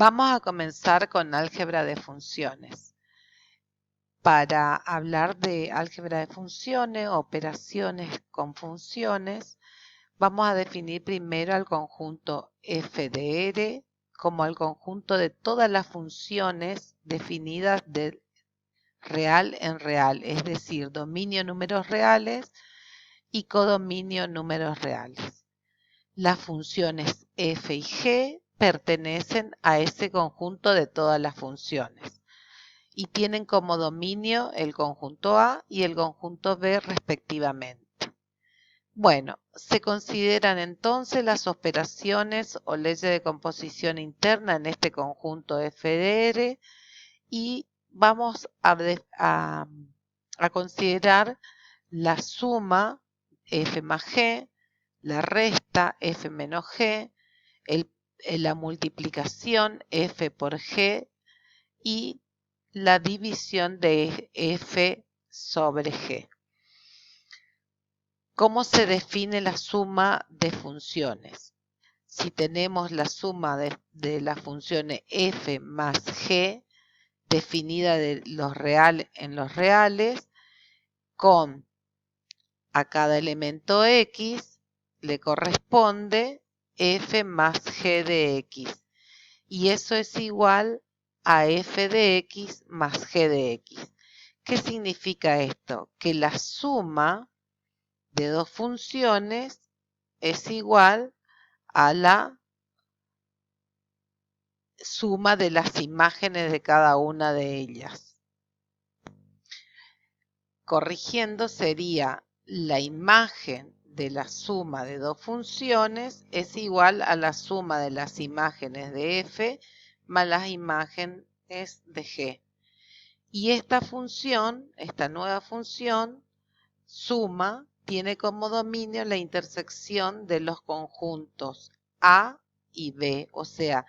Vamos a comenzar con álgebra de funciones. Para hablar de álgebra de funciones, operaciones con funciones, vamos a definir primero al conjunto f de R como el conjunto de todas las funciones definidas de real en real, es decir, dominio números reales y codominio números reales. Las funciones f y g pertenecen a ese conjunto de todas las funciones y tienen como dominio el conjunto A y el conjunto B respectivamente. Bueno, se consideran entonces las operaciones o leyes de composición interna en este conjunto f de R y vamos a considerar la suma f más g, la resta f menos g, la multiplicación f por g y la división de f sobre g. ¿Cómo se define la suma de funciones? Si tenemos la suma de las funciones f más g definida de los reales en los reales, con a cada elemento x le corresponde f más g de x. Y eso es igual a f de x más g de x. ¿Qué significa esto? Que la suma de dos funciones es igual a la suma de las imágenes de cada una de ellas. Corrigiendo sería la imagen de la suma de dos funciones es igual a la suma de las imágenes de f más las imágenes de g. Y esta función, esta nueva función, suma, tiene como dominio la intersección de los conjuntos A y B, o sea,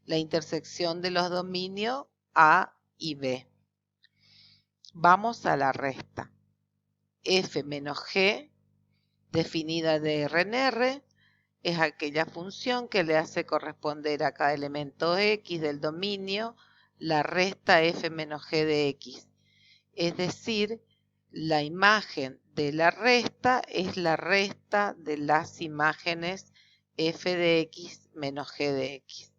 la intersección de los dominios A y B. Vamos a la resta. F menos G, definida de R en R, es aquella función que le hace corresponder a cada elemento X del dominio la resta F menos G de X. Es decir, la imagen de la resta es la resta de las imágenes F de X menos G de X.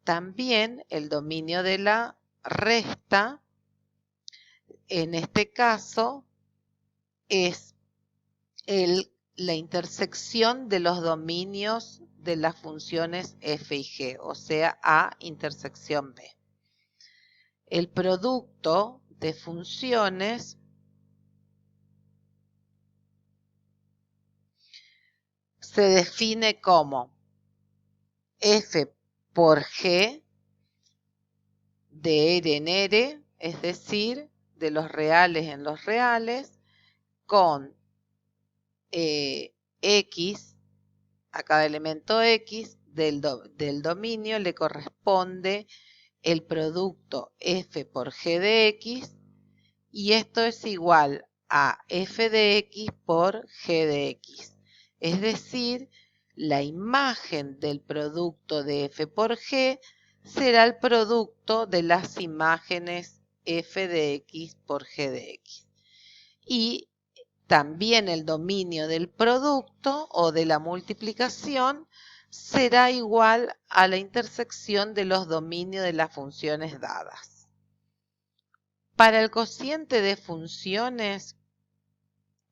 También el dominio de la resta, en este caso, es la intersección de los dominios de las funciones f y g, o sea, A intersección B. El producto de funciones se define como f por g de R en R, es decir, de los reales en los reales, con x, a cada elemento x del dominio le corresponde el producto f por g de x y esto es igual a f de x por g de x. Es decir, la imagen del producto de f por g será el producto de las imágenes f de x por g de x. Y también el dominio del producto o de la multiplicación será igual a la intersección de los dominios de las funciones dadas. Para el cociente de funciones,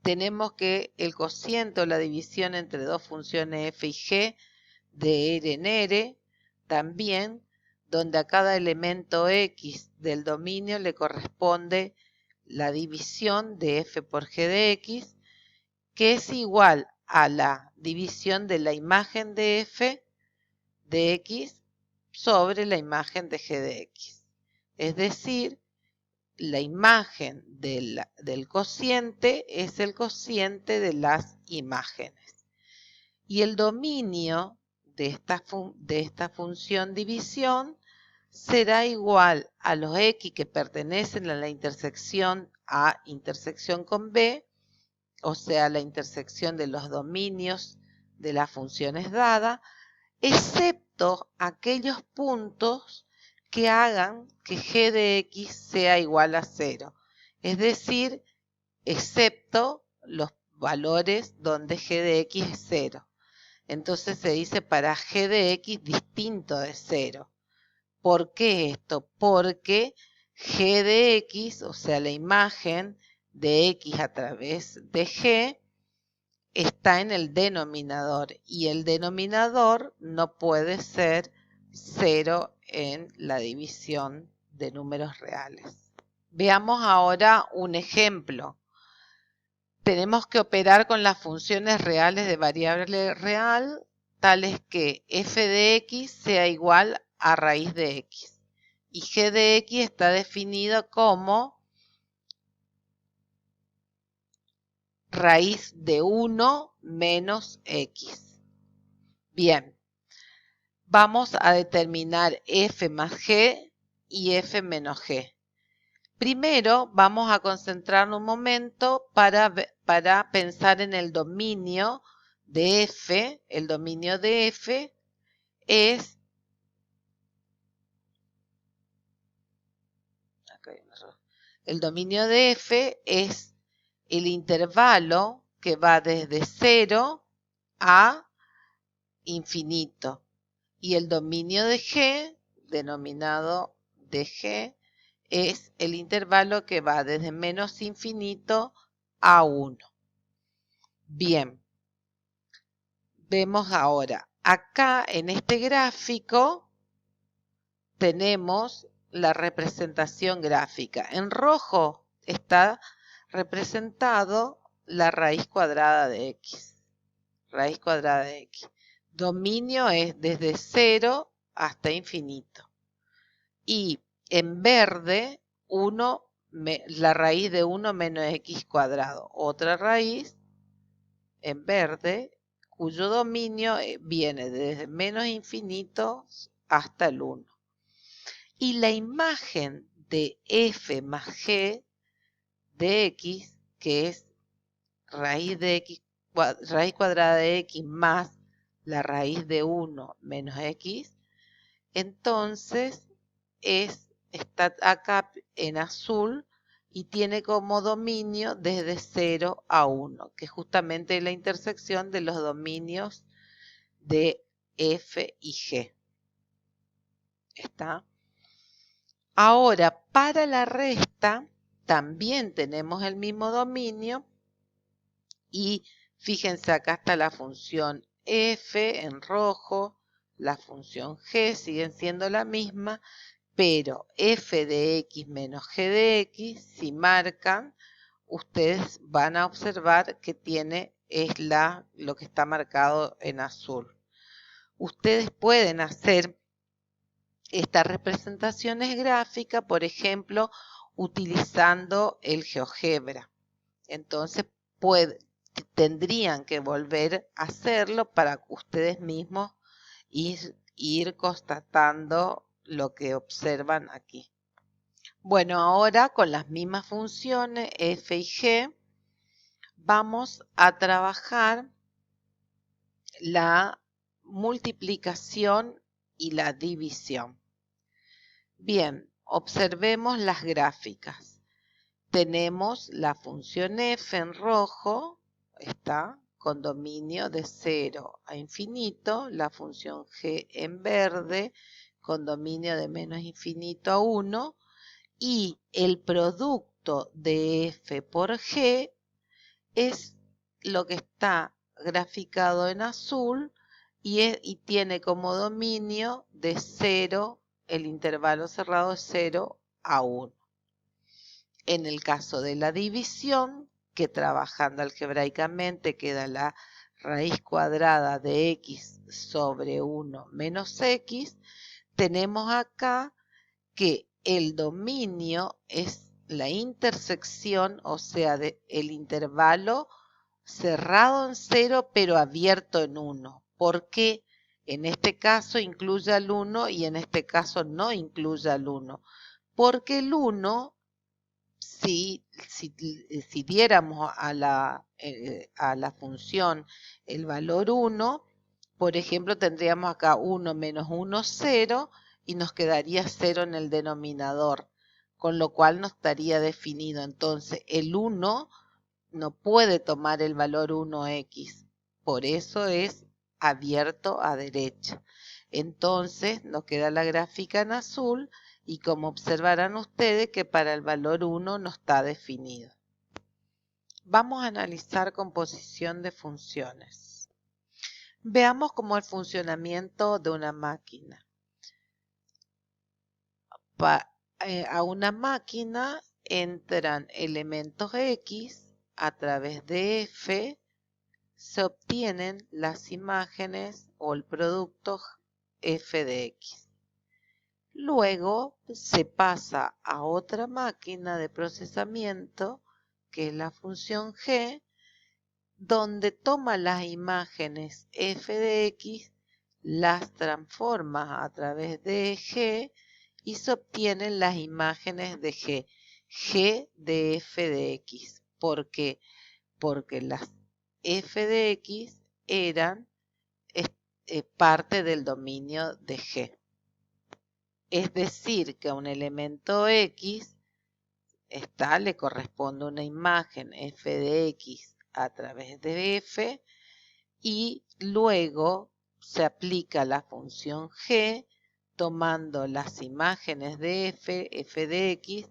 tenemos que el cociente o la división entre dos funciones f y g de R en R, también donde a cada elemento x del dominio le corresponde la división de f por g de x, que es igual a la división de la imagen de f de x sobre la imagen de g de x. Es decir, la imagen del cociente es el cociente de las imágenes. Y el dominio de esta función división será igual a los x que pertenecen a la intersección A intersección con B, o sea, la intersección de los dominios de las funciones dadas, excepto aquellos puntos que hagan que g de x sea igual a 0. Es decir, excepto los valores donde g de x es 0. Entonces se dice para g de x distinto de 0. ¿Por qué esto? Porque g de x, o sea, la imagen de x a través de g, está en el denominador y el denominador no puede ser 0 en la división de números reales. Veamos ahora un ejemplo. Tenemos que operar con las funciones reales de variable real, tales que f de x sea igual a raíz de x. Y g de x está definido como raíz de 1 menos x. Bien, vamos a determinar f más g y f menos g. Primero vamos a concentrarnos un momento para pensar en el dominio de f. El dominio de f es el dominio de f es el intervalo que va desde 0 a infinito. Y el dominio de g, denominado de g, es el intervalo que va desde menos infinito a 1. Bien, vemos ahora, acá en este gráfico tenemos la representación gráfica. En rojo está representado la raíz cuadrada de x. Raíz cuadrada de x. Dominio es desde 0 hasta infinito. Y en verde, la raíz de 1 menos x cuadrado. Otra raíz en verde, cuyo dominio viene desde menos infinito hasta el 1. Y la imagen de f más g de x, que es raíz cuadrada de x más la raíz de 1 menos x, entonces está acá en azul y tiene como dominio desde 0 a 1, que es justamente la intersección de los dominios de f y g. ¿Está? Ahora, para la resta, también tenemos el mismo dominio y fíjense, acá está la función f en rojo, la función g siguen siendo la misma, pero f de x menos g de x, si marcan, ustedes van a observar que es lo que está marcado en azul. Ustedes pueden hacer estas representaciones gráficas, por ejemplo, utilizando el GeoGebra. Entonces, tendrían que volver a hacerlo para que ustedes mismos ir constatando lo que observan aquí. Bueno, ahora con las mismas funciones f y g vamos a trabajar la multiplicación y la división. Bien, observemos las gráficas. Tenemos la función f en rojo, está con dominio de 0 a infinito, la función g en verde con dominio de menos infinito a 1 y el producto de f por g es lo que está graficado en azul y tiene como dominio de 0, el intervalo cerrado es 0 a 1. En el caso de la división, que trabajando algebraicamente queda la raíz cuadrada de x sobre 1 menos x, tenemos acá que el dominio es la intersección, o sea, el intervalo cerrado en 0 pero abierto en 1. ¿Por qué? En este caso incluye al 1 y en este caso no incluye al 1. Porque el 1, si diéramos a la función el valor 1, Por ejemplo, tendríamos acá 1 menos 1, 0, y nos quedaría 0 en el denominador, con lo cual no estaría definido. Entonces, el 1 no puede tomar el valor 1x, por eso es abierto a derecha. Entonces, nos queda la gráfica en azul, y como observarán ustedes que para el valor 1 no está definido. Vamos a analizar composición de funciones. Veamos cómo el funcionamiento de una máquina. A una máquina entran elementos X, a través de F se obtienen las imágenes o el producto f de X. Luego se pasa a otra máquina de procesamiento, que es la función G, donde toma las imágenes f de X, las transforma a través de G y se obtienen las imágenes de G de f de X. ¿Por qué? Porque las f de X eran parte del dominio de G. Es decir, que a un elemento X le corresponde una imagen f de X a través de F, y luego se aplica la función G tomando las imágenes de f de X,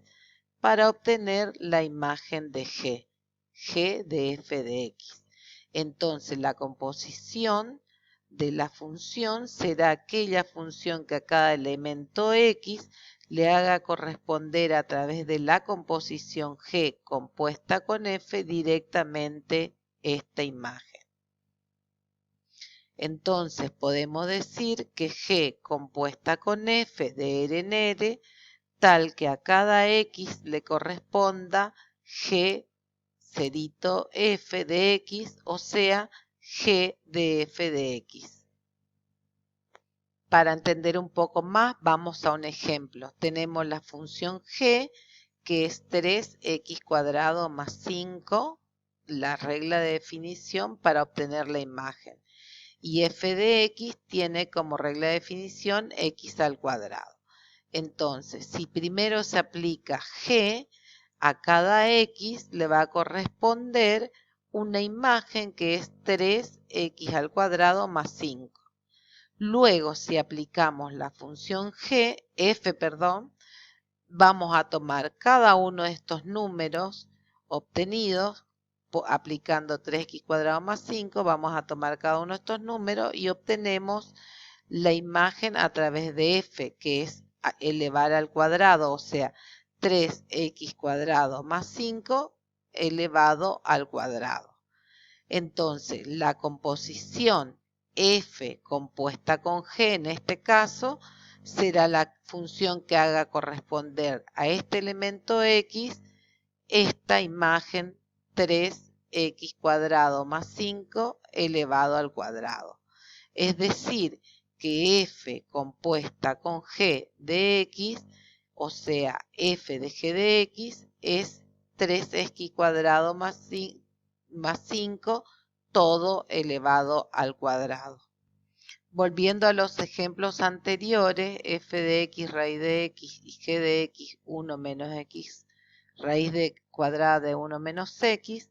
para obtener la imagen de G de f de X. Entonces la composición de la función será aquella función que a cada elemento X le haga corresponder a través de la composición G compuesta con F directamente esta imagen. Entonces podemos decir que G compuesta con F de R en R, tal que a cada X le corresponda G cerito F de X, o sea, G de F de X. Para entender un poco más, vamos a un ejemplo. Tenemos la función G, que es 3x² más 5, la regla de definición para obtener la imagen. Y f de X tiene como regla de definición x². Entonces, si primero se aplica G, a cada X le va a corresponder una imagen que es 3x² más 5. Luego, si aplicamos la función F, vamos a tomar cada uno de estos números obtenidos aplicando 3x² más 5, vamos a tomar cada uno de estos números y obtenemos la imagen a través de F, que es elevar al cuadrado, o sea, 3x² más 5 elevado al cuadrado. Entonces, la composición F compuesta con G, en este caso, será la función que haga corresponder a este elemento X esta imagen 3x² más 5 elevado al cuadrado. Es decir, que F compuesta con G de X, o sea, F de G de X, es 3x² más 5, todo elevado al cuadrado. Volviendo a los ejemplos anteriores, f de x, raíz de x y g de x, 1 menos x, raíz de cuadrada de 1 menos x,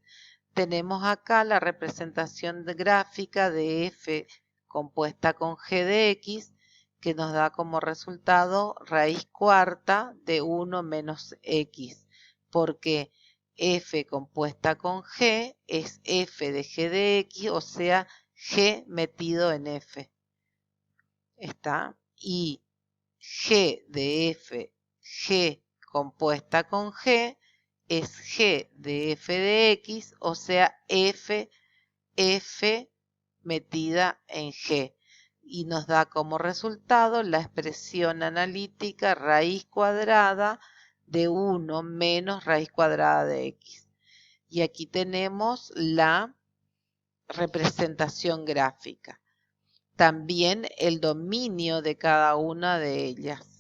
tenemos acá la representación gráfica de f compuesta con g de x, que nos da como resultado raíz cuarta de 1 menos x, porque f compuesta con g es f de g de x, o sea, g metido en f. ¿Está? Y g de f, g compuesta con g, es g de f de x, o sea, f metida en g. Y nos da como resultado la expresión analítica raíz cuadrada de 1 menos raíz cuadrada de x. Y aquí tenemos la representación gráfica. También el dominio de cada una de ellas.